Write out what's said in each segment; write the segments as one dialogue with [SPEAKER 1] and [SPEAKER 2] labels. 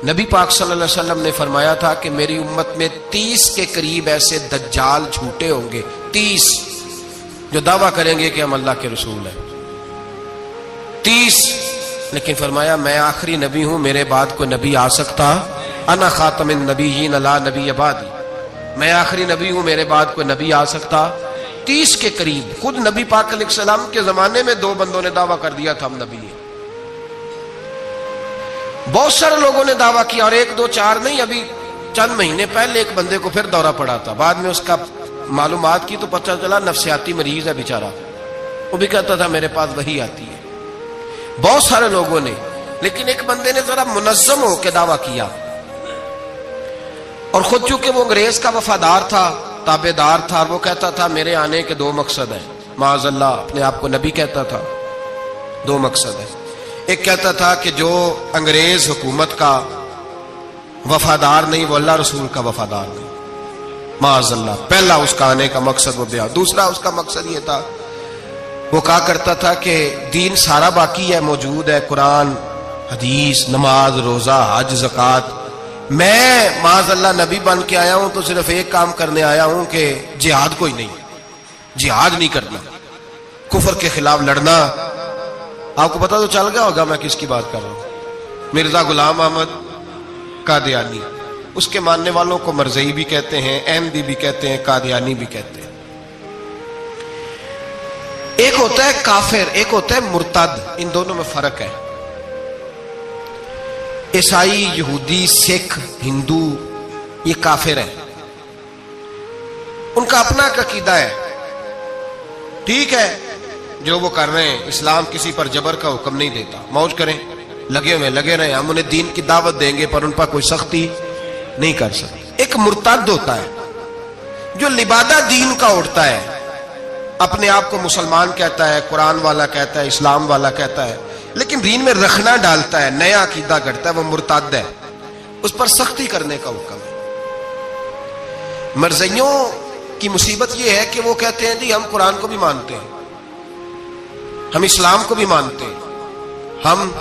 [SPEAKER 1] نبی پاک صلی اللہ علیہ وسلم نے فرمایا تھا کہ میری امت میں 30 کے قریب ایسے دجال جھوٹے ہوں گے، 30 جو دعویٰ کریں گے کہ ہم اللہ کے رسول ہیں، 30۔ لیکن فرمایا میں آخری نبی ہوں، میرے بعد کوئی نبی آ سکتا، انا خاتم النبیین لا نبی بعدی، میں آخری نبی ہوں، میرے بعد کوئی نبی آ سکتا۔ 30 کے قریب۔ خود نبی پاک علیہ السلام کے زمانے میں 2 بندوں نے دعویٰ کر دیا تھا ہم نبی ہیں۔ بہت سارے لوگوں نے دعویٰ کیا، اور 1 2 4 نہیں، ابھی چند مہینے پہلے ایک بندے کو پھر دورہ پڑا تھا، بعد میں اس کا معلومات کی تو پتہ چلا نفسیاتی مریض ہے بیچارہ، وہ بھی کہتا تھا میرے پاس وحی آتی ہے۔ بہت سارے لوگوں نے، لیکن ایک بندے نے ذرا منظم ہو کے دعویٰ کیا، اور خود چونکہ وہ انگریز کا وفادار تھا، تابع دار تھا، اور وہ کہتا تھا میرے آنے کے 2 مقصد ہیں، معاذ اللہ اپنے آپ کو نبی کہتا تھا، 2 مقصد ہیں۔ ایک کہتا تھا کہ جو انگریز حکومت کا وفادار نہیں وہ اللہ رسول کا وفادار نہیں، معاذ اللہ، پہلا اس کا آنے کا مقصد وہ بیان۔ دوسرا اس کا مقصد یہ تھا، وہ کہا کرتا تھا کہ دین سارا باقی ہے، موجود ہے، قرآن، حدیث، نماز، روزہ، حج، زکوٰۃ، میں معاذ اللہ نبی بن کے آیا ہوں تو صرف ایک کام کرنے آیا ہوں کہ جہاد کوئی نہیں، جہاد نہیں کرنا، کفر کے خلاف لڑنا۔ آپ کو پتہ تو چل گیا ہوگا میں کس کی بات کر رہا ہوں، مرزا غلام احمد قادیانی، اس کے ماننے والوں کو مرزئی بھی کہتے ہیں، احمدی بھی کہتے ہیں، قادیانی بھی کہتے ہیں۔ ایک ہوتا ہے کافر، ایک ہوتا ہے مرتد، ان دونوں میں فرق ہے۔ عیسائی، یہودی، سکھ، ہندو یہ کافر ہیں، ان کا اپنا عقیدہ ہے، ٹھیک ہے جو وہ کر رہے ہیں، اسلام کسی پر جبر کا حکم نہیں دیتا، موج کریں، لگے ہوئے لگے رہے، ہم انہیں دین کی دعوت دیں گے پر ان پر کوئی سختی نہیں کر سکتے۔ ایک مرتد ہوتا ہے جو لبادہ دین کا اڑتا ہے، اپنے آپ کو مسلمان کہتا ہے، قرآن والا کہتا ہے، اسلام والا کہتا ہے، لیکن دین میں رکھنا ڈالتا ہے، نیا عقیدہ کرتا ہے، وہ مرتد ہے، اس پر سختی کرنے کا حکم ہے۔ مرزائیوں کی مصیبت یہ ہے کہ وہ کہتے ہیں جی ہم قرآن کو بھی مانتے ہیں، ہم اسلام کو بھی مانتے ہیں، ہم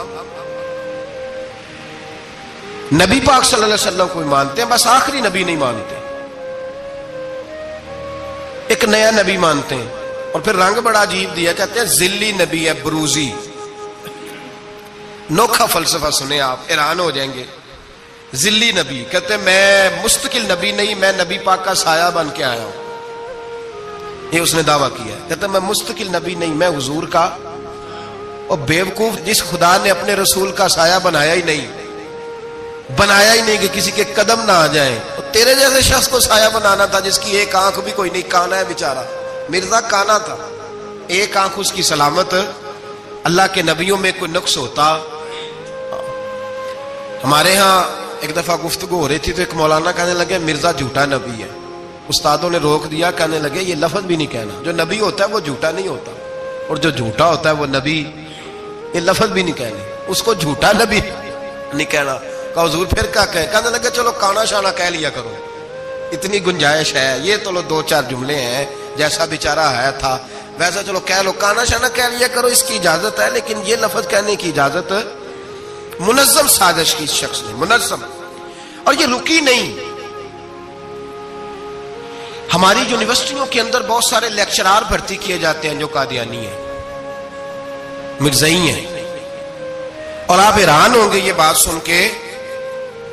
[SPEAKER 1] نبی پاک صلی اللہ علیہ وسلم کو بھی مانتے ہیں، بس آخری نبی نہیں مانتے، ایک نیا نبی مانتے ہیں، اور پھر رنگ بڑا عجیب دیا، کہتے ہیں ذلی نبی ہے، بروزی، نوکھا فلسفہ سنے آپ حیران ہو جائیں گے۔ ذلی نبی کہتے ہیں میں مستقل نبی نہیں، میں نبی پاک کا سایہ بن کے آیا ہوں، یہ اس نے دعویٰ کیا ہے، کہتا ہے میں مستقل نبی نہیں، میں حضور کا، اور بیوقوف جس خدا نے اپنے رسول کا سایہ بنایا ہی نہیں کہ کسی کے قدم نہ آ جائیں، اور تیرے جیسے شخص کو سایہ بنانا تھا جس کی ایک آنکھ بھی کوئی نہیں، کانا ہے بیچارہ، مرزا کانا تھا، ایک آنکھ اس کی سلامت، اللہ کے نبیوں میں کوئی نقص ہوتا۔ ہمارے ہاں ایک دفعہ گفتگو ہو رہی تھی تو ایک مولانا کہنے لگے مرزا جھوٹا نبی ہے، استادوں نے روک دیا، کہنے لگے یہ لفظ بھی نہیں کہنا، جو نبی ہوتا ہے وہ جھوٹا نہیں ہوتا، اور جو جھوٹا ہوتا ہے وہ نبی، یہ لفظ بھی نہیں کہنے، اس کو جھوٹا نبی نہیں کہنا۔ کہا حضور پھر کیا کہیں؟ کہنے لگے چلو کانا شانا کہہ لیا کرو، اتنی گنجائش ہے، یہ تو لو 2 4 جملے ہیں، جیسا بیچارہ ہے تھا ویسا چلو کہہ لو، کانا شانا کہہ لیا کرو، اس کی اجازت ہے، لیکن یہ لفظ کہنے کی اجازت منظم سازش کی شخص نے، منظم، اور یہ رکی نہیں۔ ہماری یونیورسٹیوں کے اندر بہت سارے لیکچرار بھرتی کیے جاتے ہیں جو قادیانی ہیں، مرزئی ہیں، اور آپ حیران ہوں گے یہ بات سن کے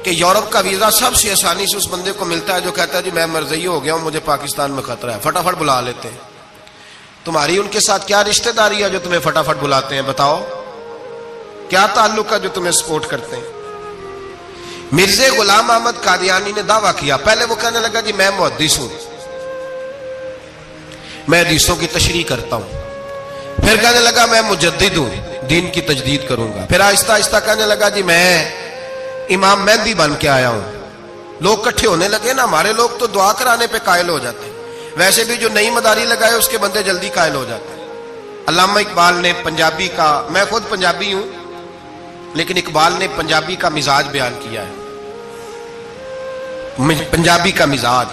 [SPEAKER 1] کہ یورپ کا ویزا سب سے آسانی سے اس بندے کو ملتا ہے جو کہتا ہے جی میں مرزئی ہو گیا ہوں، مجھے پاکستان میں خطرہ ہے، فٹافٹ بلا لیتے ہیں۔ تمہاری ان کے ساتھ کیا رشتہ داری ہے جو تمہیں فٹافٹ بلاتے ہیں؟ بتاؤ کیا تعلق ہے جو تمہیں سپورٹ کرتے ہیں؟ مرزا غلام احمد قادیانی نے دعویٰ کیا، پہلے وہ کہنے لگا جی میں محدث ہوں، میں حدیثوں کی تشریح کرتا ہوں، پھر کہنے لگا میں مجدد ہوں، دین کی تجدید کروں گا، پھر آہستہ آہستہ کہنے لگا جی میں امام مہدی بن کے آیا ہوں۔ لوگ کٹھے ہونے لگے نا، ہمارے لوگ تو دعا کرانے پہ قائل ہو جاتے ہیں، ویسے بھی جو نئی مداری لگائے اس کے بندے جلدی قائل ہو جاتے ہیں۔ علامہ اقبال نے پنجابی کا، میں خود پنجابی ہوں لیکن اقبال نے پنجابی کا مزاج بیان کیا ہے، پنجابی کا مزاج،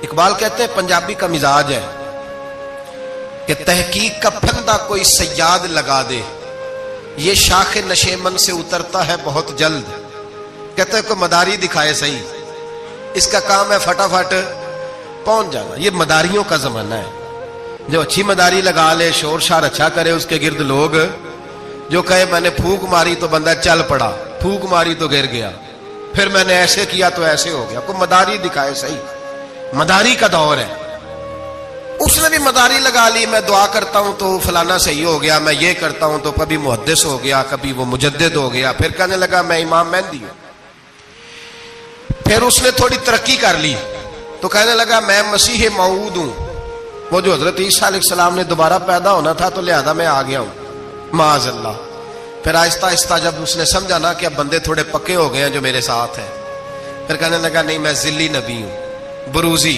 [SPEAKER 1] اقبال کہتے ہیں پنجابی کا مزاج ہے کہ تحقیق کا پھندا کوئی صیاد لگا دے، یہ شاخ نشیمن سے اترتا ہے بہت جلد، کہتے ہیں کوئی مداری دکھائے صحیح، اس کا کام ہے فٹافٹ پہنچ جانا. یہ مداریوں کا زمانہ ہے. جو اچھی مداری لگا لے، شور شار اچھا کرے، اس کے گرد لوگ، جو کہے میں نے پھونک ماری تو بندہ چل پڑا، پھونک ماری تو گر گیا، پھر میں نے ایسے کیا تو ایسے ہو گیا. کوئی مداری دکھائے صحیح. مداری کا دور ہے. اس نے بھی مداری لگا لی، میں دعا کرتا ہوں تو فلانا صحیح ہو گیا، میں یہ کرتا ہوں تو کبھی محدث ہو گیا، کبھی وہ مجدد ہو گیا، پھر کہنے لگا میں امام مہدی ہوں. پھر اس نے تھوڑی ترقی کر لی تو کہنے لگا میں مسیح موعود ہوں، وہ جو حضرت عیسیٰ علیہ السلام نے دوبارہ پیدا ہونا تھا تو لہذا میں آ گیا ہوں، معاذ اللہ. پھر آہستہ آہستہ جب اس نے سمجھا نا کہ اب بندے تھوڑے پکے ہو گئے ہیں جو میرے ساتھ ہیں، پھر کہنے لگا نہیں میں ذلی نبی ہوں، بروزی،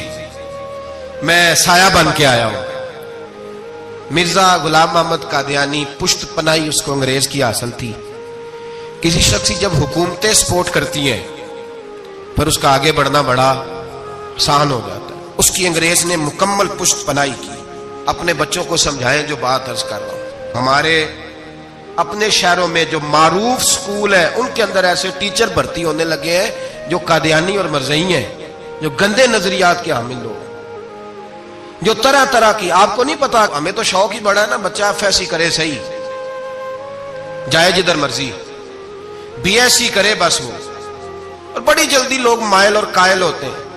[SPEAKER 1] میں سایہ بن کے آیا ہوں. مرزا غلام محمد قادیانی پشت پناہی اس کو انگریز کی حاصل تھی. کسی شخص کی جب حکومتیں سپورٹ کرتی ہیں پھر اس کا آگے بڑھنا بڑا آسان ہو جاتا ہے. اس کی انگریز نے مکمل پشت پناہی کی. اپنے بچوں کو سمجھائیں جو بات عرض کر رہا ہوں. ہمارے اپنے شہروں میں جو معروف سکول ہیں ان کے اندر ایسے ٹیچر بھرتی ہونے لگے ہیں جو قادیانی اور مرزئی ہیں، جو گندے نظریات کے حامل لوگ، جو طرح طرح کی. آپ کو نہیں پتا، ہمیں تو شوق ہی بڑا ہے نا، بچہ ایف ایس سی کرے صحیح، جائے جدھر مرضی، بی ایس سی کرے بس وہ. اور بڑی جلدی لوگ مائل اور قائل ہوتے ہیں.